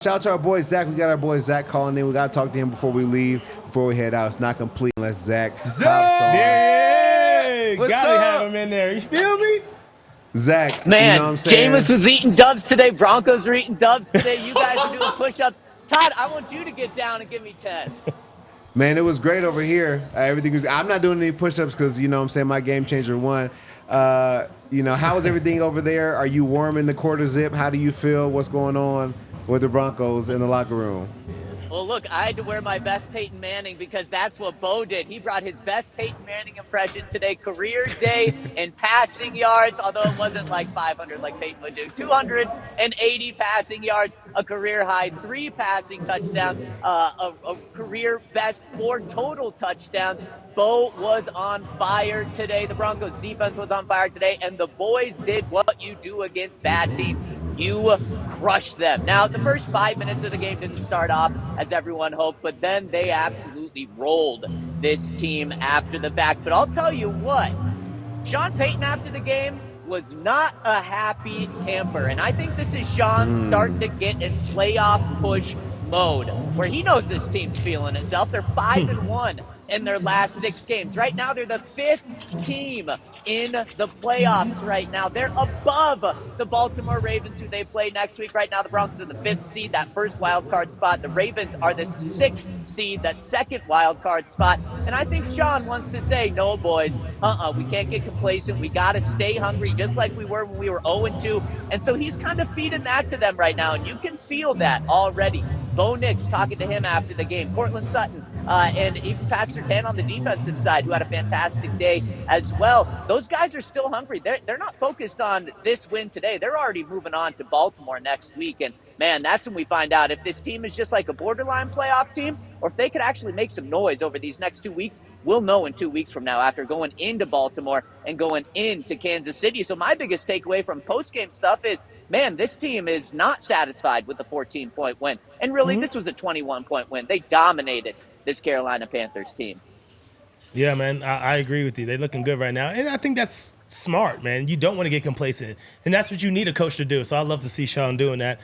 Shout out to our boy Zach. We got our boy Zach calling in. We got to talk to him before we leave, before we head out. It's not complete unless Zach hops on. Yeah, What's gotta up? have him in there. You feel me? Zach, Man, you know what I'm saying? Jameis was eating dubs today. Broncos are eating dubs today. You guys are doing push-ups. Todd, I want you to get down and give me 10. Man, it was great over here. Everything was. I'm not doing any push-ups because, you know what I'm saying, my game changer won. How is everything over there? Are you warm in the quarter zip? How do you feel? What's going on with the Broncos in the locker room? Well, look, I had to wear my best Peyton Manning because that's what Bo did. He brought his best Peyton Manning impression today, career day in passing yards, although it wasn't like 500 like Peyton would do. 280 passing yards, a career high, 3 passing touchdowns, a career best 4 total touchdowns. Bo was on fire today. The Broncos defense was on fire today, and the boys did what you do against bad teams. You crushed them. Now, the first 5 minutes of the game didn't start off as everyone hoped, but then they absolutely rolled this team after the fact. But I'll tell you what, Sean Payton after the game was not a happy camper, and I think this is Sean starting to get in playoff push mode, where he knows this team's feeling itself. They're 5-1 in their last 6 games. Right now, they're the 5th team in the playoffs right now. They're above the Baltimore Ravens, who they play next week. Right now, the Broncos are the 5th seed, that first wild card spot. The Ravens are the 6th seed, that second wild card spot. And I think Sean wants to say, no, boys, we can't get complacent. We got to stay hungry, just like we were when we were 0-2. And so he's kind of feeding that to them right now, and you can feel that already. Bo Nix talking to him after the game. Cortland Sutton and even Pat Surtain on the defensive side, who had a fantastic day as well. Those guys are still hungry. They're not focused on this win today. They're already moving on to Baltimore next week. And, man, that's when we find out if this team is just like a borderline playoff team or if they could actually make some noise over these next 2 weeks. We'll know in 2 weeks from now after going into Baltimore and going into Kansas City. So my biggest takeaway from post-game stuff is, man, this team is not satisfied with the 14-point win. And really, this was a 21-point win. They dominated this Carolina Panthers team. Yeah, man, I agree with you. They're looking good right now. And I think that's smart, man. You don't want to get complacent. And that's what you need a coach to do. So I love to see Sean doing that.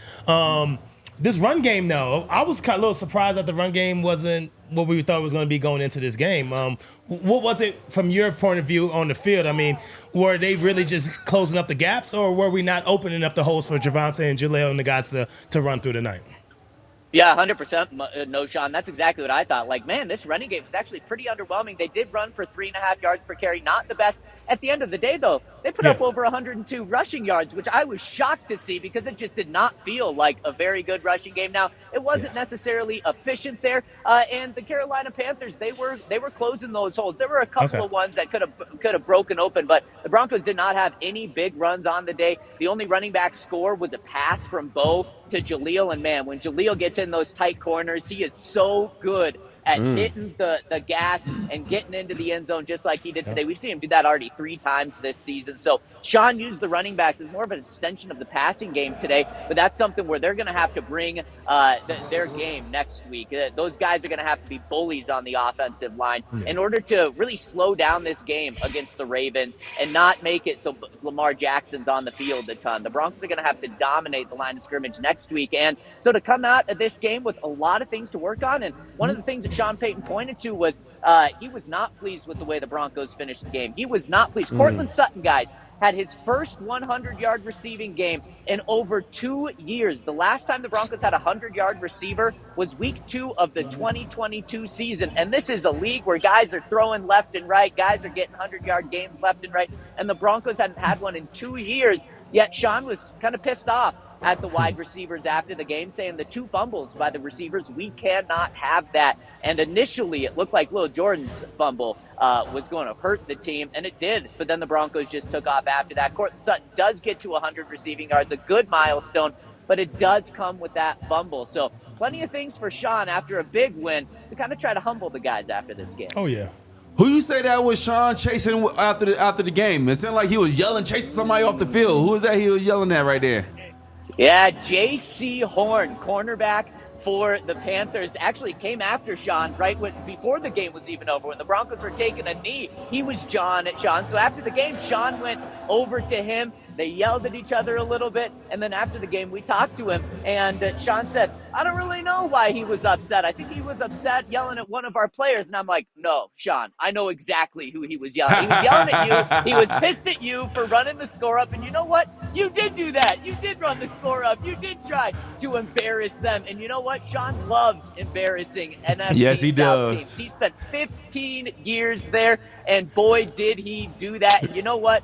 This run game, though, I was kind of a little surprised that the run game wasn't what we thought it was going to be going into this game. What was it from your point of view on the field? I mean, were they really just closing up the gaps, or were we not opening up the holes for Javonte and Jaleel and the guys to run through the night? Yeah, 100% no, Sean. That's exactly what I thought. Like, man, this running game was actually pretty underwhelming. They did run for 3.5 yards per carry. Not the best. At the end of the day, though, they put up over 102 rushing yards, which I was shocked to see because it just did not feel like a very good rushing game. Now, it wasn't necessarily efficient there. And the Carolina Panthers, they were closing those holes. There were a couple of ones that could have broken open, but the Broncos did not have any big runs on the day. The only running back score was a pass from Bo to Jaleel, and man, when Jaleel gets in those tight corners, he is so good at hitting the gas and getting into the end zone just like he did today. We've seen him do that already 3 times this season. So Sean used the running backs as more of an extension of the passing game today, but that's something where they're going to have to bring their game next week. Those guys are going to have to be bullies on the offensive line in order to really slow down this game against the Ravens and not make it so Lamar Jackson's on the field a ton. The Broncos are going to have to dominate the line of scrimmage next week. And so to come out of this game with a lot of things to work on, and one of the things that Sean Payton pointed to was he was not pleased with the way the Broncos finished the game. He was not pleased. Cortland Sutton, guys, had his first 100-yard receiving game in over 2 years. The last time the Broncos had a 100-yard receiver was week 2 of the 2022 season. And this is a league where guys are throwing left and right. Guys are getting 100-yard games left and right. And the Broncos hadn't had one in 2 years. Yet Sean was kind of pissed off at the wide receivers after the game, saying the 2 fumbles by the receivers, we cannot have that. And initially, it looked like Lil Jordan's fumble was going to hurt the team, and it did. But then the Broncos just took off after that. Cortland Sutton does get to 100 receiving yards, a good milestone, but it does come with that fumble. So plenty of things for Sean after a big win to kind of try to humble the guys after this game. Oh, yeah. Who you say that was Sean chasing after the game? It sounded like he was yelling, chasing somebody off the field. Who was that he was yelling at right there? Yeah, J.C. Horn, cornerback for the Panthers, actually came after Sean before the game was even over. When the Broncos were taking a knee, he was Sean. So after the game, Sean went over to him They yelled at each other a little bit, and then after the game, we talked to him, and Sean said, I don't really know why he was upset. I think he was upset yelling at one of our players, and I'm like, no, Sean, I know exactly who he was yelling. He was yelling at you. He was pissed at you for running the score up, and you know what? You did do that. You did run the score up. You did try to embarrass them, and you know what? Sean loves embarrassing NFC South teams. He spent 15 years there, and boy, did he do that. And you know what?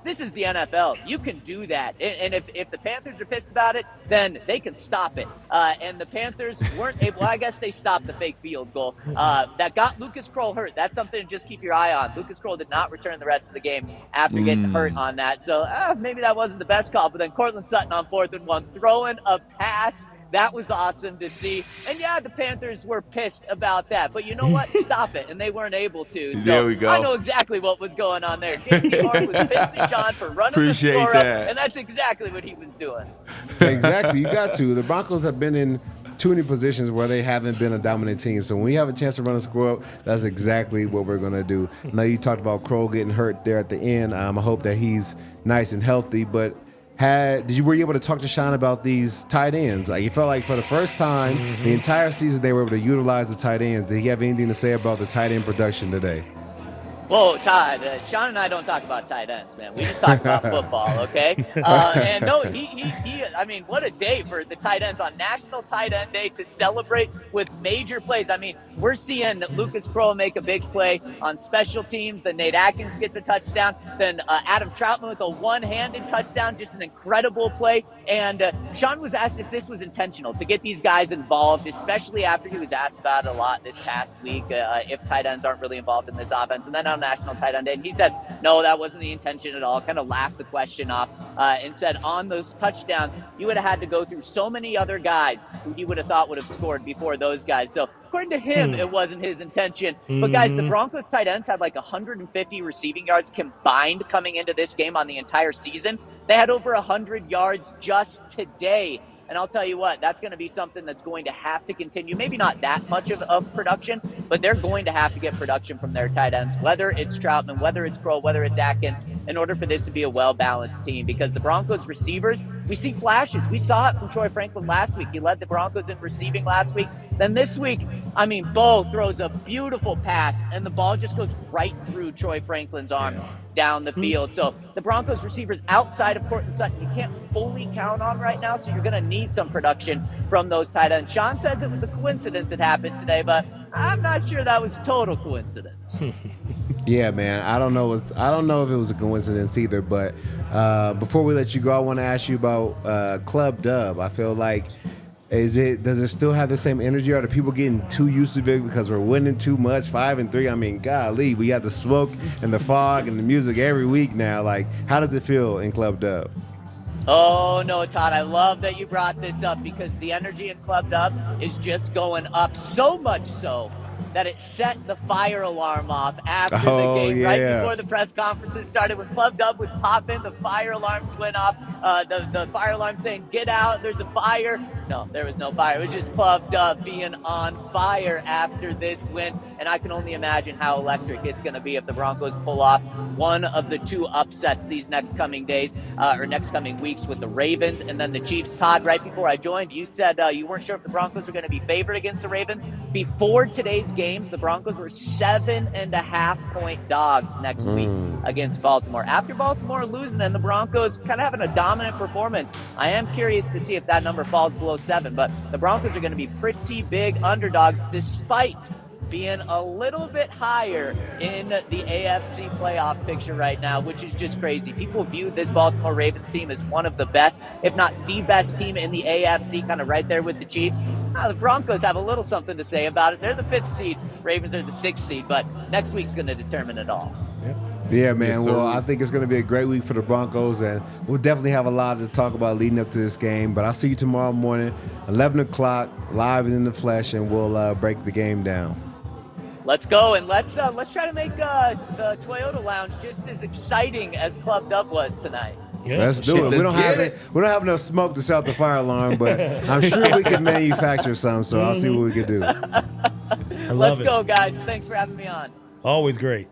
This is the NFL. You can do that. And if the Panthers are pissed about it, then they can stop it. And the Panthers weren't able – well, I guess they stopped the fake field goal. That got Lucas Kroll hurt. That's something to just keep your eye on. Lucas Kroll did not return the rest of the game after getting hurt on that. So maybe that wasn't the best call. But then Cortland Sutton on 4th and 1, throwing a pass. That was awesome to see. And yeah, the Panthers were pissed about that. But you know what? Stop it. And they weren't able to. So there we go. I know exactly what was going on there. JC Horn was pissed at John for running the score up. And that's exactly what he was doing. Exactly. You got to. The Broncos have been in too many positions where they haven't been a dominant team. So when we have a chance to run a score up, that's exactly what we're going to do. Now, you talked about Kroll getting hurt there at the end. I hope that he's nice and healthy. But were you able to talk to Sean about these tight ends? Like, you felt like for the first time the entire season they were able to utilize the tight ends. Did he have anything to say about the tight end production today? Whoa, Todd, Sean and I don't talk about tight ends, man. We just talk about football, okay? And no, I mean, what a day for the tight ends on National Tight End Day to celebrate with major plays. I mean, we're seeing Lucas Kroll make a big play on special teams. Then Nate Atkins gets a touchdown. Then Adam Troutman with a one-handed touchdown, just an incredible play. And Sean was asked if this was intentional to get these guys involved, especially after he was asked about it a lot this past week, if tight ends aren't really involved in this offense. And then on National Tight End Day, and he said, no, that wasn't the intention at all, kind of laughed the question off and said on those touchdowns, you would have had to go through so many other guys who he would have thought would have scored before those guys. So according to him, it wasn't his intention. But guys, the Broncos tight ends had like 150 receiving yards combined coming into this game on the entire season. They had over 100 yards just today. And I'll tell you what, that's going to be something that's going to have to continue. Maybe not that much of production, but they're going to have to get production from their tight ends, whether it's Troutman, whether it's Kroll, whether it's Atkins, in order for this to be a well-balanced team. Because the Broncos receivers, we see flashes. We saw it from Troy Franklin last week. He led the Broncos in receiving last week. Then this week, I mean, Bo throws a beautiful pass, and the ball just goes right through Troy Franklin's arms down the field. So the Broncos receivers outside of Cortland Sutton, you can't fully count on right now, so you're going to need some production from those tight ends. Sean says it was a coincidence it happened today, but I'm not sure that was total coincidence. Yeah, man. I don't know if it was a coincidence either, but before we let you go, I want to ask you about Club Dub. I feel like does it still have the same energy? Are the people getting too used to it because we're winning too much, 5-3? I mean, golly, we got the smoke and the fog and the music every week now. Like, how does it feel in Club Dub? Oh, no, Todd, I love that you brought this up because the energy in Club Dub is just going up, so much so that it set the fire alarm off after the game, right before the press conferences started. When Club Dub was popping, the fire alarms went off. The fire alarm saying, get out, there's a fire. No, there was no fire. It was just Club Dub being on fire after this win. And I can only imagine how electric it's going to be if the Broncos pull off one of the two upsets these next coming days or next coming weeks with the Ravens and then the Chiefs. Todd, right before I joined, you said you weren't sure if the Broncos were going to be favored against the Ravens. Before today's games, the Broncos were 7.5-point dogs next week against Baltimore. After Baltimore losing and the Broncos kind of having a dominant performance, I am curious to see if that number falls below 7. But the Broncos are going to be pretty big underdogs despite being a little bit higher in the AFC playoff picture right now, which is just crazy. People view this Baltimore Ravens team as one of the best, if not the best team in the AFC, kind of right there with the Chiefs. The Broncos have a little something to say about it. They're the 5th seed. Ravens are the 6th seed, but next week's going to determine it all. Yeah, man. Yes, well, I think it's going to be a great week for the Broncos, and we'll definitely have a lot to talk about leading up to this game. But I'll see you tomorrow morning, 11 o'clock, live and in the flesh, and we'll break the game down. Let's go, and let's try to make the Toyota Lounge just as exciting as Club Dub was tonight. Yeah. Let's do it. We don't have enough smoke to set the fire alarm, but I'm sure we can manufacture some. So I'll see what we can do. I love Let's it. go, guys. Thanks for having me on. Always great.